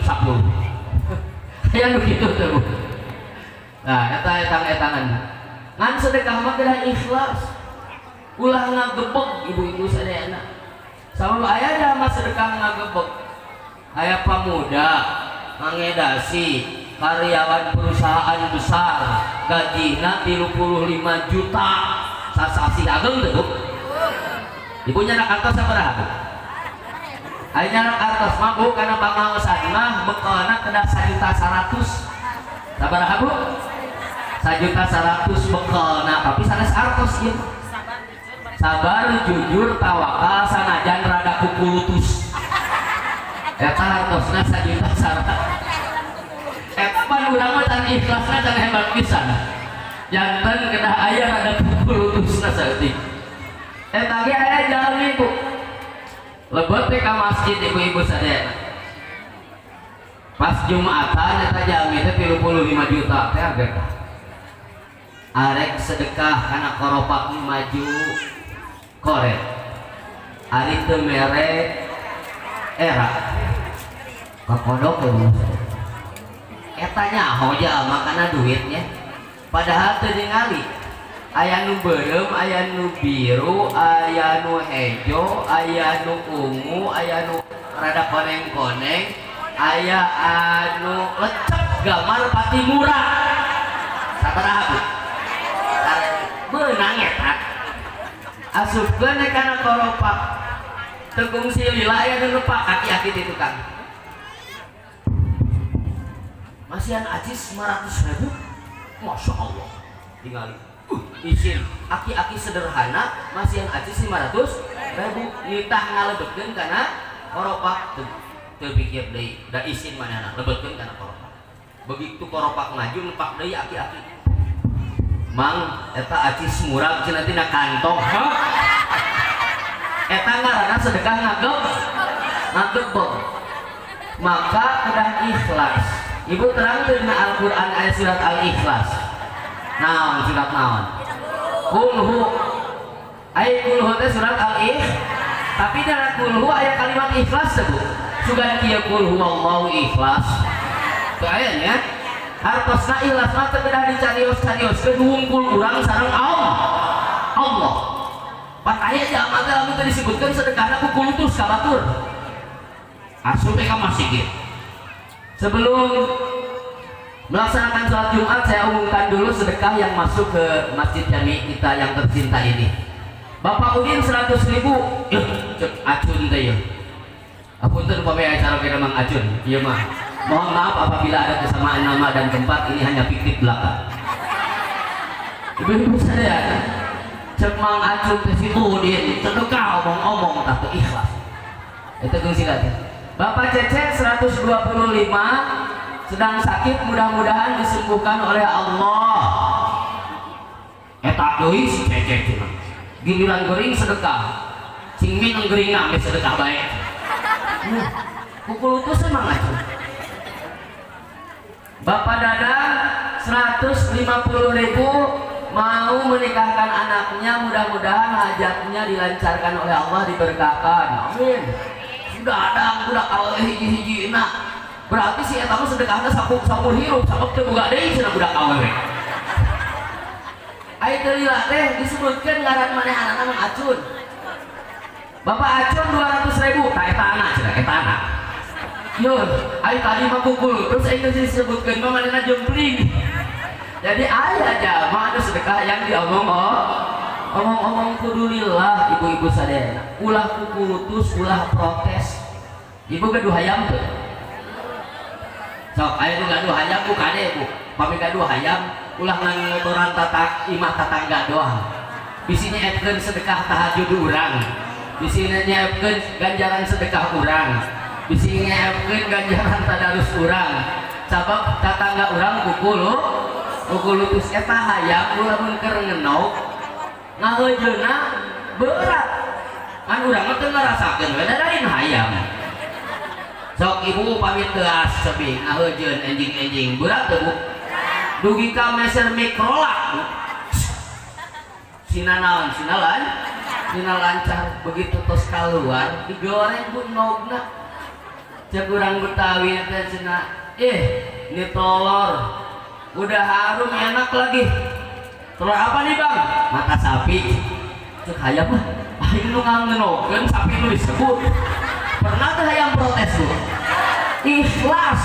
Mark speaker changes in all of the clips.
Speaker 1: 10 aya nu kitu teh. Nah eta etang-etangan ngan sedekah mah geus ikhlas ulah ngagebeg ibu-ibu sadayana sabab aya mah sedekah ngagebeg aya pamuda ngedasi karyawan perusahaan besar gajina 35 juta sasasi ageng tuh ibunya anak artos sabaraha ayeuna anak artos mah bu kana pangaosan mah bekalna kena 1.100.000 sabaraha bu 1.100.000 bekalna tapi sanes artos ieu sabar jujur tawakal sanajan rada kukulutus eta artosna 1.100.000 pan urang mah can ikhlasna can hebat pisan janten kena aya rada kukulutusna saeutik eta ge aya jalmi bu lebet teh ka masjid ibu-ibu sadayana pas Jumatan eta jalmi teh 35 juta teh agak arek sedekah kana koropak maju korek ari teu mere era kakodok eta nyaho jalma kana duitnya padahal teu ningali aya nu beureum aya nu biru aya nu hejo aya nu ungu aya nu rada koneng-koneng aya anu lecek gambar pati murah sabaraha bu beunang eta asupkeun kana koropak tegung silila aya nu nepak aki-aki di tukang masihan acis 500.000 Masya Allah tinggali izin aki-aki sederhana masihan acis 500.000 nitah ngalebetkeun kana koropak teu pikir deui da izin manehna lebetkeun kana koropak begitu koropak maju nepak deui aki-aki mang eta acis murah cenah tina kantong eta ngaranna sedekah ngagebeg maka udah ikhlas. Ibu terang dina Al-Quran ayat surat Al-Ikhlas naon surat naon kulhu ayat kulhu itu surat Al-Ikhlas tapi dalam kulhu ayat kalimat ikhlas sebut sugan kia kulhu Allahu ikhlas itu ayatnya hartosna ikhlas mah tegedah dicarios-carios kedungkul urang sareng Allah pas ayat jamaah dalam itu disebutkan sedekahna ku kulutus kabatur asup ka masjid. Sebelum melaksanakan sholat Jumat, saya umumkan dulu sedekah yang masuk ke masjid jami kita yang tercinta ini. Bapak Udin 100.000, cek acun deh ya. Apunten upamanya acara kita Mang Acun, iya mah. Mohon maaf apabila ada kesamaan nama dan tempat, ini hanya fiktif belaka. Ibu-ibu saya, cek Mang Acun ke situ Udin, sedekah omong-omong tak ikhlas. Itu silakan. Bapak Cece 125 sedang sakit, mudah-mudahan disembuhkan oleh Allah. Eta deui si Cece cenah. Giliran geuring sedekah. Cing min geuring na sedekah bae. Pukul itu emang aja. Bapak Dadang 150.000 mau menikahkan anaknya, mudah-mudahan hajatnya dilancarkan oleh Allah, diberkahkan. Amin. Sudah ada budak awal hiji-hiji na berarti si eta mah sedekahna sampur hirup sabab teu boga deui cenah budak awal we aya teu lila teh disebutkeun ngaran manehanna Mang Acun Bapak Acun 200.000 ta eta anak cenah eta anak yeuh aya tadi mah pukul terus aya disebutkeun mah manehna jempling jadi aya aja mah ada sedekah yang diomong omong-omong kudulillah ibu-ibu sadayana ulah kukulutus ulah protes ibu gaduh hayam tuh sok ayo nu gaduh hayam bu kade bu pami gaduh hayam ulah ngangotoran imah tatangga doang bisi nyaepkeun sedekah tahajud urang bisi nyaepkeun ganjaran sedekah urang bisi nyaepkeun ganjaran tadarus urang sabab tatangga urang kukulutus eta hayam ulah mun keur ngeunok ngahejeuna berat kan urang mah teu ngarasakeun we dadain hayam sok ibu pamit teas sebi ngahejeun enjing-enjing berat teu bu dugi ka meser mikrolak bu sina lancar begitu tos keluar digoreng bu nogna cek urang Betawi teh cenah ini telur udah harum enak lagi. Telur apa nih bang? Mata sapi. Cek hayam mah aing nu ngangenokeun sapi nu disebut. Pernah teh hayam protes tuh. Ikhlas.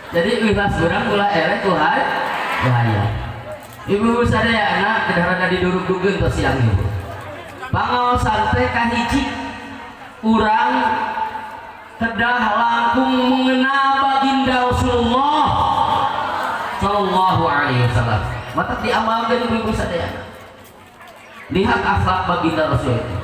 Speaker 1: Jadi ikhlas urang ulah ere ku hayam. Ibu sadaya anak kedarana diduruk-dukeun tos siang ieu. Pangaosan teh kahiji urang kedah langkung mengenal baginda Rasulullah sallallahu alaihi wasallam. Mata diamalkan ibu sadaya. Lihat akhlak baginda Rasul itu.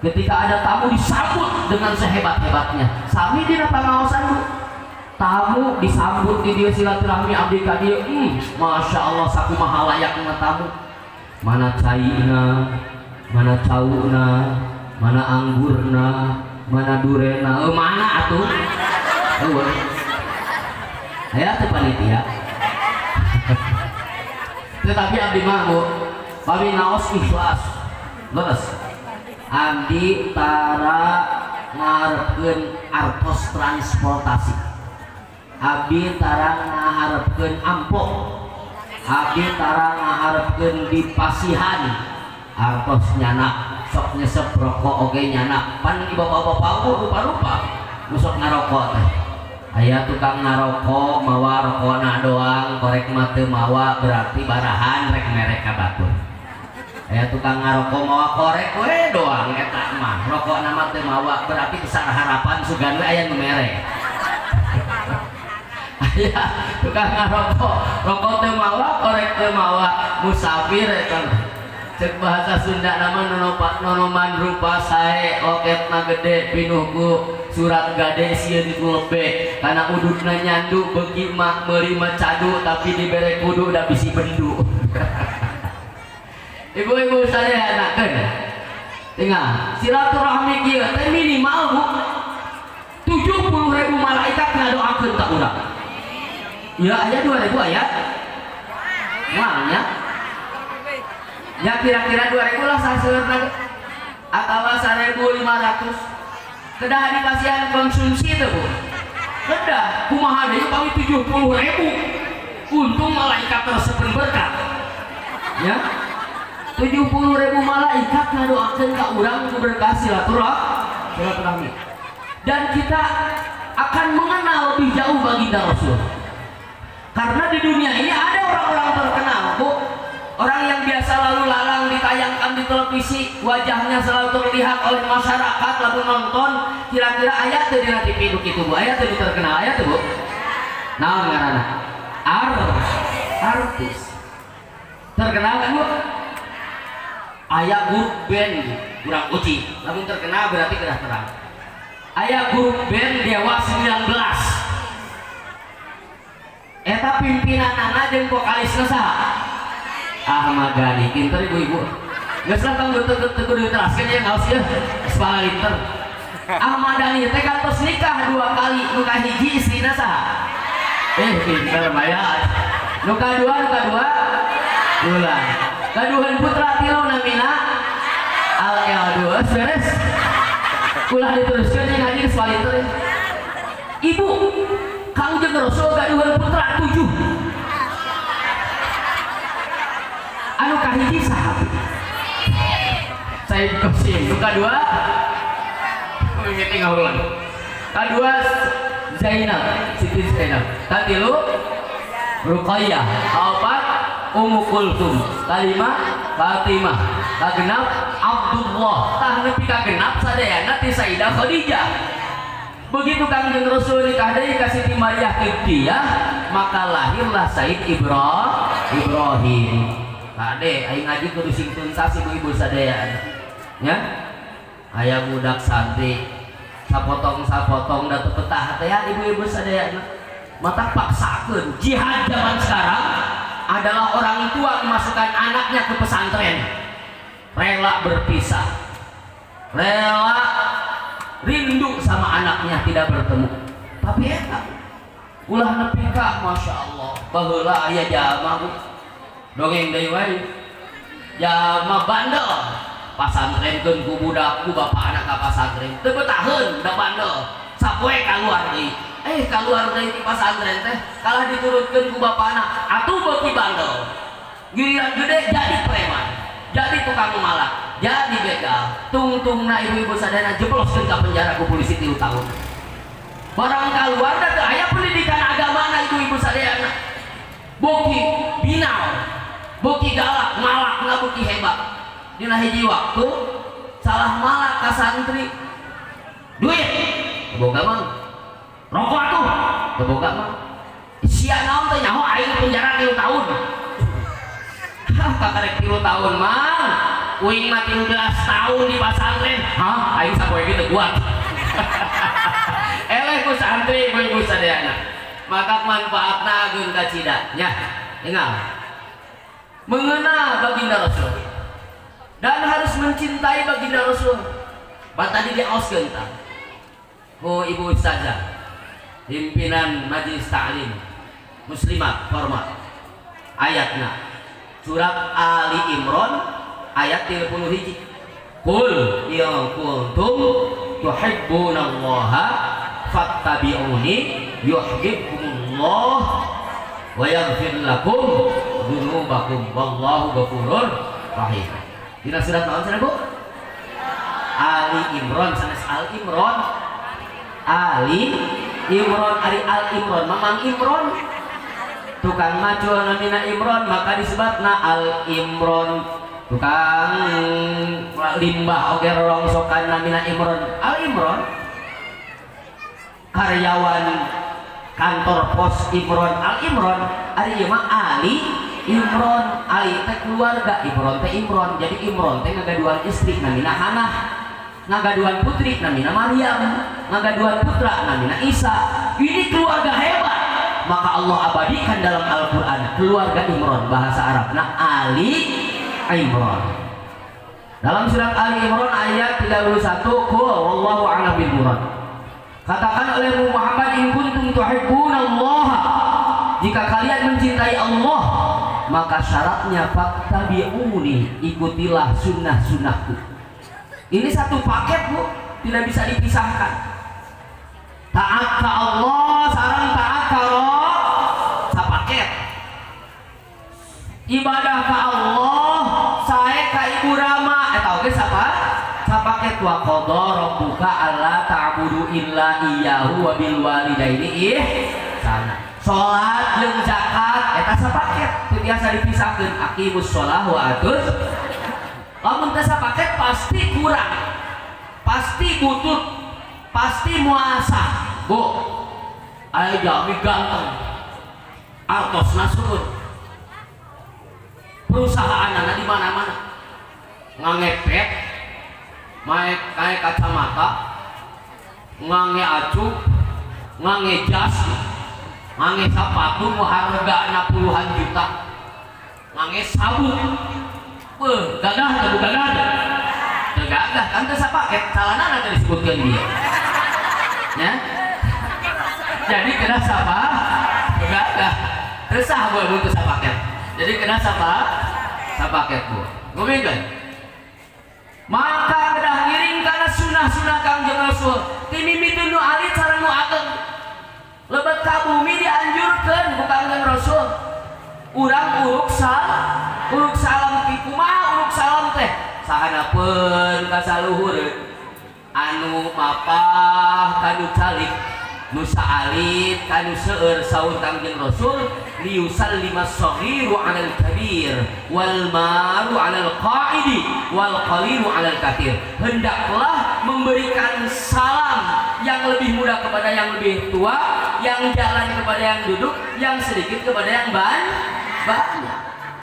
Speaker 1: Ketika ada tamu disambut dengan sehebat-hebatnya. Sami dina pangaosan bu. Tamu disambut di dia silaturahmi abdi ka dieu. Masya Allah sakumaha layakna tamu. Mana caina, mana cauna, mana anggurna, mana durena, mana atuh? Aya teh panitia. Tetapi abdi mah Bu, babi naos ikhlas. Leres. Abdi tara ngarepkeun artos transportasi. Abdi tara ngaharepkeun amplop. Abdi tara ngaharepkeun di pasihan. Artos nyana sok nyesep rokok oge nyana pan di bapak-bapak rupa-rupa musok ngarokok teh. Aya tukang ngarokok mawa rokona doang korek mah teu mawa berarti barahan rek merek ka batur. Aya tukang ngarokok mawa korek we doang eta mah rokokna mah teu mawa berarti besar harapan sugan we aya nu merek. Aya tukang ngarokok rokok teu mawa korek teu mawa musafir eta. Cek bahasa Sunda nama nonoman rupa sae oketna gede pinuh ku surat gade sieun ku lebe kana ududna nyandu beuki mah meuli mah cadu tapi dibere kudu da bisi bendu. Ibu-ibu sadaya anakeun tinggal silaturahmi kieu teh minimal Bu 70.000 malaikat ngadoakeun ka urang. Ya aya 2.000 aya. Wanya ya kira-kira 2.000 lah saseurna atawa 1.500 kedah di pasihan konsumsi itu Bu kedah kumaha deui pawi 70.000 untung malaikat tersebut berkat ya 70.000 malaikat ngadoakeun ka urang ku berkah silaturahmi dan kita akan mengenal lebih jauh baginda Rasul karena di dunia ini ada orang-orang terkenal Bu. Orang yang biasa lalu lalang ditayangkan di televisi wajahnya selalu terlihat oleh masyarakat lalu nonton kira-kira ayat teh dina TV kitu Bu ayat teh terkenal ayat teh Bu naon ngaranna artis terkenal kan Bu aya grup band kurang uji lamun terkenal berarti kedah terang aya grup band Dewa 19 eta pimpinanana jeung vokalisna saha Ahmad Dhani pinter ibu-ibu nggak salah kamu tegur diteraskan ya ngaus ya sepala linter Ahmad Dhani teh kantos nikah 2 kali nuka hiji istrina saha pinter maya nuka dua bulan kaduhan putra tilu namina Al-Eldus beres ulah diteruskan yang ngaji sepala linter ibu kang jeung Rasul kaduhan putra 7 anu kahiji sahabat saya Qasim kedua meeting ulang kedua Zainab Siti Zainab katilu Ruqayyah kaopat Ummu Kulthum kalima Fatimah kagenap Abdullah tah nepi kagenap sadayana ti Sayyidah Khadijah begitu Kangjeng Rasul nikah deui ka Siti Maryah Qibtiyah maka lahirlah Sayyid Ibrahim. Kade, aing ngaji kudu sing tuntas ibu-ibu sadaya. Ya. Aya budak santri sapotong-sapotong da teu betah teh ya ibu-ibu sadaya. Mata paksakeun jihad zaman sekarang adalah orang tua memasukkan anaknya ke pesantren. Rela berpisah. Rela rindu sama anaknya tidak bertemu. Tapi eta ulah nepi ka masyaallah baheula aya jalma dongeng deui wae jalma bandel pasantrenkeun ku budak ku bapak anak ka pasantren teu betaheun da bandel sapoe keluar deui keluar deui di pasantren teh kalah diturutkeun ku bapana atuh beuki bandel giliran gede jadi preman jadi tukang malak jadi begal tungtungna ibu-ibu sadayana jebloskeun ka penjara ku polisi 3 tahun barang keluar teh aya pendidikan agamana ibu-ibu sadayana boki binal boki galak malak ngabuki hebat dina hiji waktu salah malak ka santri duit boga mang rokok atuh boga mang sia naon teh nyaho aing penjara 3 tahun kakarek 3 tahun mang uing mah 13 tahun di pasantren aing sapoe kitu kuat eleh ku santri ibu sadayana maka manfaatna ageun ka cida nya ingat mengenal baginda Rasul dan harus mencintai baginda Rasul tadi diaoskeun tah ku ibu ustazah pimpinan majelis ta'lim muslimat hormat ayatna surat Ali Imran ayat 31 qul ya kuntum tuhibbunallaha fattabi'uni yuhibbukumullah wa yaghfir lakum dzunubakum wallahu ghafurur rahim. Dina surat naon cenah Bu? Ali Imran sanes Al Imran. Ali Imran ari Al Imran Mamang Imran tukang macul namina Imran maka disebutna Al Imran tukang limbah oge rongsokan namina Imran Al Imran karyawan kantor pos Imran Al Imran ari ieu mah Ali Imran Ali teh keluarga Imran teh Imran jadi Imran teh ngagaduan istri namina Hanah ngagaduan putri namina Maryam ngagaduan putra namina Isa ini keluarga hebat maka Allah abadikan dalam Al-Quran keluarga Imran bahasa Arabna Ali Imran dalam surat Ali Imran ayat 31 qul wallahu a'lam bil murad katakan oleh Muhammad in kuntum tuhibbunallaha jika kalian mencintai Allah maka syaratnya fattabi'uni ikutilah sunnah-sunnahku ini satu paket Bu tidak bisa dipisahkan taat ke Allah sareng taat ka sapaket ibadah ka Allah sae ka ibu Rama eta oge sapaket wa qadha rabbuka alla ta'budu illa iyyahu wa bil walidaini ihsana salat jeung zakat eta sapaket teu biasa dipisahkeun aqimus shalah wa atuz lamun teh sapaket pasti kurang pasti butut pasti muasah Bu aya jami ganteng artosna surut perusahaanna di mana-mana ngangepet maek kae kacamata ngange acuh ngange jas ngange sepatu nu hargana puluhan juta ngange sabun gagah atau gagah gagah kan teh sapaket salanana teh disebutkeun dia ya jadi kena sapa gagah resah Bu butuh sapaket jadi kena sapaket Bu ngomongkeun maka kedah ngiring kana sunah-sunah Kangjeng Rasul ti mimiti nu alit sareng nu ageng lebet ka bumi dianjurkeun ku Kangjeng Rasul urang uruk salam ti kumaha uruk salam teh sahanapeun ka saluhureun anu mapah kanu calik nu saalit kanu seueur saur Kangjeng Rasul liyusallima as-saghiru 'alal kabir wal maru 'alal qa'idi wal qalilu 'alal katsir hendaklah memberikan salam yang lebih mudah kepada yang lebih tua yang jalan kepada yang duduk yang sedikit kepada yang banyak